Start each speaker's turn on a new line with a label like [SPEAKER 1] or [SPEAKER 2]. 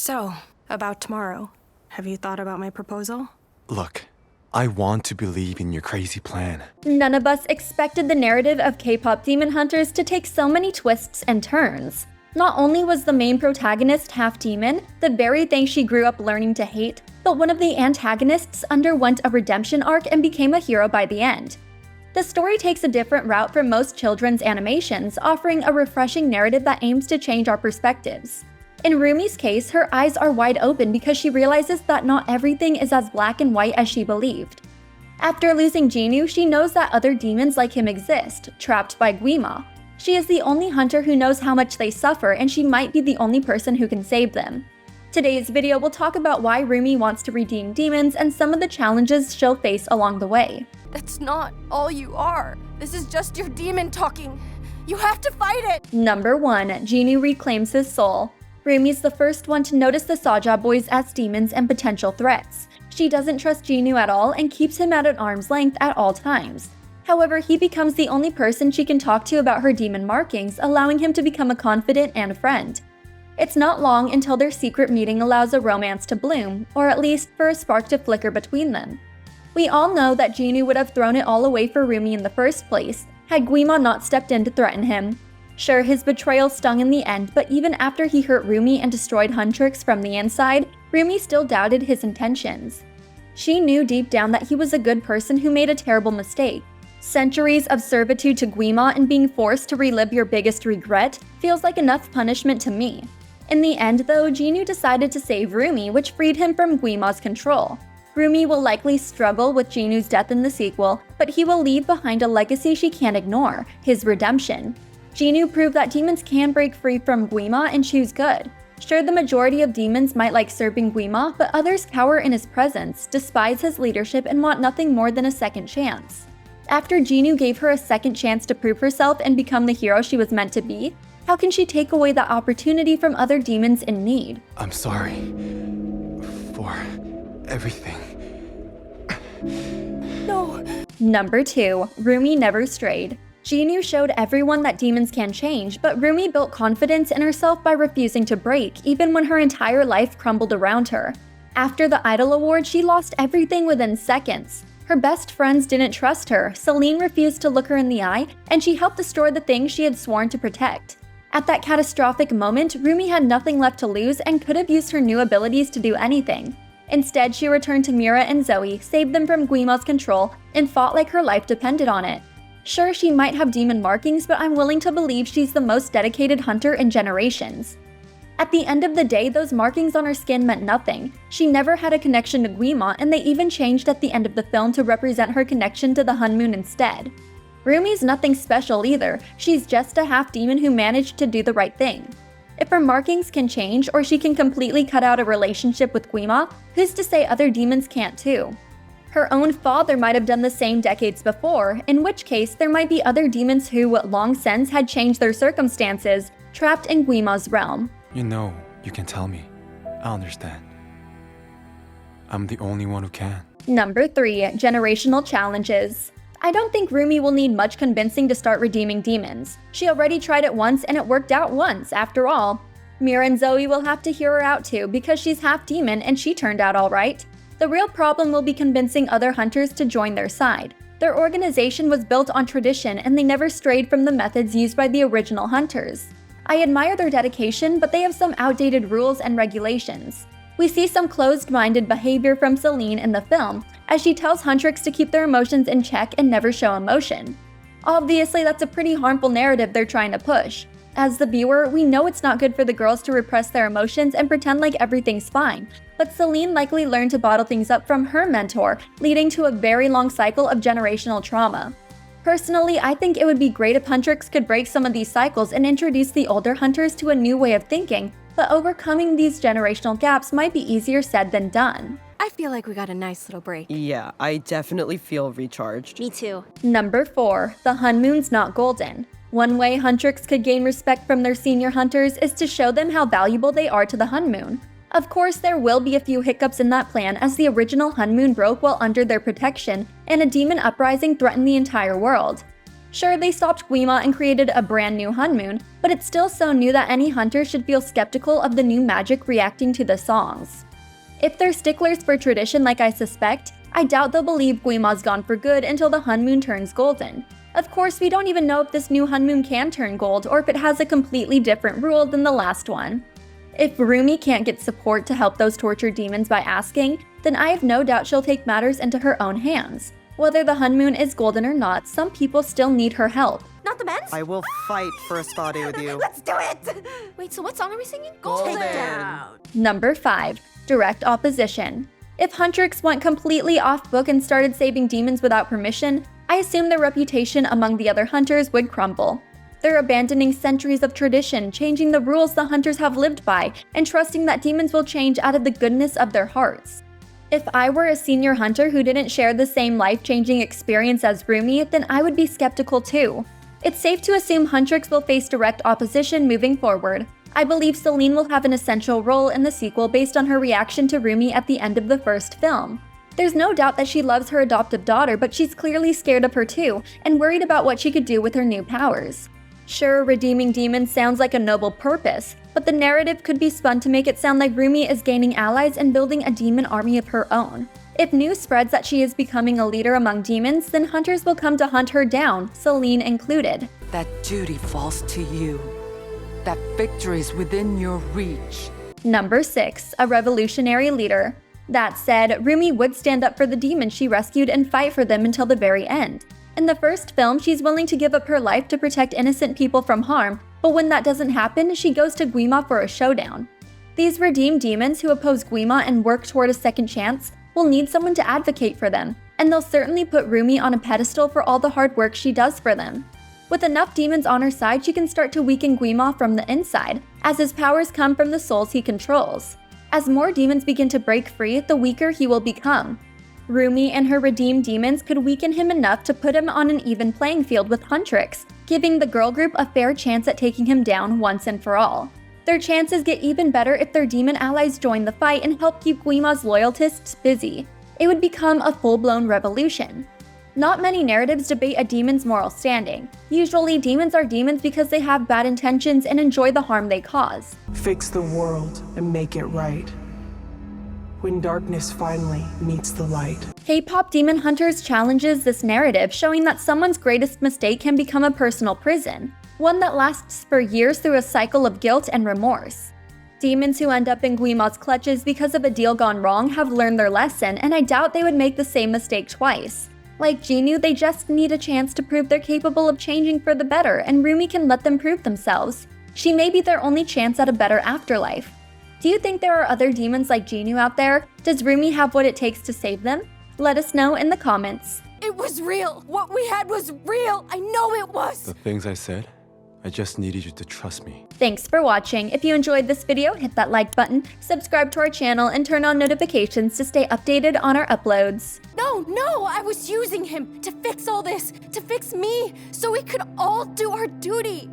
[SPEAKER 1] So, about tomorrow. Have you thought about my proposal?
[SPEAKER 2] Look, I want to believe in your crazy plan.
[SPEAKER 3] None of us expected the narrative of K-pop demon hunters to take so many twists and turns. Not only was the main protagonist half demon, the very thing she grew up learning to hate, but one of the antagonists underwent a redemption arc and became a hero by the end. The story takes a different route from most children's animations, offering a refreshing narrative that aims to change our perspectives. In Rumi's case, her eyes are wide open because she realizes that not everything is as black and white as she believed. After losing Jinu, she knows that other demons like him exist, trapped by Gwi-Ma. She is the only hunter who knows how much they suffer, and she might be the only person who can save them. Today's video will talk about why Rumi wants to redeem demons and some of the challenges she'll face along the way.
[SPEAKER 4] That's not all you are. This is just your demon talking. You have to fight it!
[SPEAKER 3] Number 1. Jinu reclaims his soul. Rumi's the first one to notice the Saja boys as demons and potential threats. She doesn't trust Jinu at all and keeps him at an arm's length at all times. However, he becomes the only person she can talk to about her demon markings, allowing him to become a confidant and friend. It's not long until their secret meeting allows a romance to bloom, or at least for a spark to flicker between them. We all know that Jinu would have thrown it all away for Rumi in the first place, had Gwi-Ma not stepped in to threaten him. Sure, his betrayal stung in the end, but even after he hurt Rumi and destroyed Huntrix from the inside, Rumi still doubted his intentions. She knew deep down that he was a good person who made a terrible mistake. Centuries of servitude to Gwi-Ma and being forced to relive your biggest regret feels like enough punishment to me. In the end though, Jinu decided to save Rumi, which freed him from Gwi-Ma's control. Rumi will likely struggle with Jinu's death in the sequel, but he will leave behind a legacy she can't ignore, his redemption. Jinu proved that demons can break free from Gwi-Ma and choose good. Sure, the majority of demons might like serving Gwi-Ma, but others cower in his presence, despise his leadership, and want nothing more than a second chance. After Jinu gave her a second chance to prove herself and become the hero she was meant to be, how can she take away that opportunity from other demons in need?
[SPEAKER 2] I'm sorry for everything.
[SPEAKER 4] No!
[SPEAKER 3] Number 2. Rumi never strayed. Jinu showed everyone that demons can change, but Rumi built confidence in herself by refusing to break, even when her entire life crumbled around her. After the Idol Award, she lost everything within seconds. Her best friends didn't trust her, Celine refused to look her in the eye, and she helped destroy the things she had sworn to protect. At that catastrophic moment, Rumi had nothing left to lose and could have used her new abilities to do anything. Instead, she returned to Mira and Zoe, saved them from Gwi-Ma's control, and fought like her life depended on it. Sure, she might have demon markings, but I'm willing to believe she's the most dedicated hunter in generations. At the end of the day, those markings on her skin meant nothing. She never had a connection to Gwi-Ma, and they even changed at the end of the film to represent her connection to the Hun Moon instead. Rumi's nothing special either, she's just a half-demon who managed to do the right thing. If her markings can change, or she can completely cut out a relationship with Gwi-Ma, who's to say other demons can't too? Her own father might have done the same decades before, in which case there might be other demons who, long since, had changed their circumstances, trapped in Gwi-Ma's realm.
[SPEAKER 2] You know, you can tell me. I understand. I'm the only one who can.
[SPEAKER 3] Number 3. Generational challenges. I don't think Rumi will need much convincing to start redeeming demons. She already tried it once and it worked out once, after all. Mira and Zoe will have to hear her out too because she's half demon and she turned out alright. The real problem will be convincing other hunters to join their side. Their organization was built on tradition and they never strayed from the methods used by the original hunters. I admire their dedication, but they have some outdated rules and regulations. We see some closed-minded behavior from Celine in the film, as she tells Huntrix to keep their emotions in check and never show emotion. Obviously, that's a pretty harmful narrative they're trying to push. As the viewer, we know it's not good for the girls to repress their emotions and pretend like everything's fine, but Celine likely learned to bottle things up from her mentor, leading to a very long cycle of generational trauma. Personally, I think it would be great if Huntrix could break some of these cycles and introduce the older hunters to a new way of thinking, but overcoming these generational gaps might be easier said than done.
[SPEAKER 4] I feel like we got a nice little break.
[SPEAKER 5] Yeah, I definitely feel recharged.
[SPEAKER 4] Me too.
[SPEAKER 3] Number 4. The Hun Moon's not golden. One way Huntrix could gain respect from their senior hunters is to show them how valuable they are to the Hun Moon. Of course, there will be a few hiccups in that plan as the original Hun Moon broke while under their protection, and a demon uprising threatened the entire world. Sure, they stopped Gwi-Ma and created a brand new Hunmoon, but it's still so new that any hunter should feel skeptical of the new magic reacting to the songs. If they're sticklers for tradition like I suspect, I doubt they'll believe Gwi-Ma's gone for good until the Hunmoon turns golden. Of course, we don't even know if this new Hunmoon can turn gold or if it has a completely different rule than the last one. If Rumi can't get support to help those tortured demons by asking, then I have no doubt she'll take matters into her own hands. Whether the Hunmoon is golden or not, some people still need her help.
[SPEAKER 4] Not the men's?
[SPEAKER 5] I will fight for a spotty with you.
[SPEAKER 4] Let's do it! Wait, so what song are we singing?
[SPEAKER 5] Golden.
[SPEAKER 3] Number 5. Direct opposition. If Huntrix went completely off-book and started saving demons without permission, I assume their reputation among the other hunters would crumble. They're abandoning centuries of tradition, changing the rules the hunters have lived by, and trusting that demons will change out of the goodness of their hearts. If I were a senior hunter who didn't share the same life-changing experience as Rumi, then I would be skeptical too. It's safe to assume Huntrix will face direct opposition moving forward. I believe Celine will have an essential role in the sequel based on her reaction to Rumi at the end of the first film. There's no doubt that she loves her adoptive daughter, but she's clearly scared of her too, and worried about what she could do with her new powers. Sure, redeeming demons sounds like a noble purpose, but the narrative could be spun to make it sound like Rumi is gaining allies and building a demon army of her own. If news spreads that she is becoming a leader among demons, then hunters will come to hunt her down, Celine included.
[SPEAKER 6] That duty falls to you. That victory is within your reach.
[SPEAKER 3] Number 6. A revolutionary leader. That said, Rumi would stand up for the demons she rescued and fight for them until the very end. In the first film, she's willing to give up her life to protect innocent people from harm, but when that doesn't happen, she goes to Gwi-Ma for a showdown. These redeemed demons who oppose Gwi-Ma and work toward a second chance will need someone to advocate for them, and they'll certainly put Rumi on a pedestal for all the hard work she does for them. With enough demons on her side, she can start to weaken Gwi-Ma from the inside, as his powers come from the souls he controls. As more demons begin to break free, the weaker he will become. Rumi and her redeemed demons could weaken him enough to put him on an even playing field with Huntrix, giving the girl group a fair chance at taking him down once and for all. Their chances get even better if their demon allies join the fight and help keep Gwi-Ma's loyalists busy. It would become a full-blown revolution. Not many narratives debate a demon's moral standing. Usually, demons are demons because they have bad intentions and enjoy the harm they cause.
[SPEAKER 7] Fix the world and make it right. When darkness finally meets the light.
[SPEAKER 3] Kpop Demon Hunters challenges this narrative, showing that someone's greatest mistake can become a personal prison, one that lasts for years through a cycle of guilt and remorse. Demons who end up in Gwi-Ma's clutches because of a deal gone wrong have learned their lesson, and I doubt they would make the same mistake twice. Like Jinu, they just need a chance to prove they're capable of changing for the better, and Rumi can let them prove themselves. She may be their only chance at a better afterlife. Do you think there are other demons like Jinu out there? Does Rumi have what it takes to save them? Let us know in the comments.
[SPEAKER 4] It was real! What we had was real! I know it was!
[SPEAKER 2] The things I said, I just needed you to trust me.
[SPEAKER 3] Thanks for watching. If you enjoyed this video, hit that like button, subscribe to our channel, and turn on notifications to stay updated on our uploads.
[SPEAKER 4] No, I was using him to fix all this, to fix me, so we could all do our duty.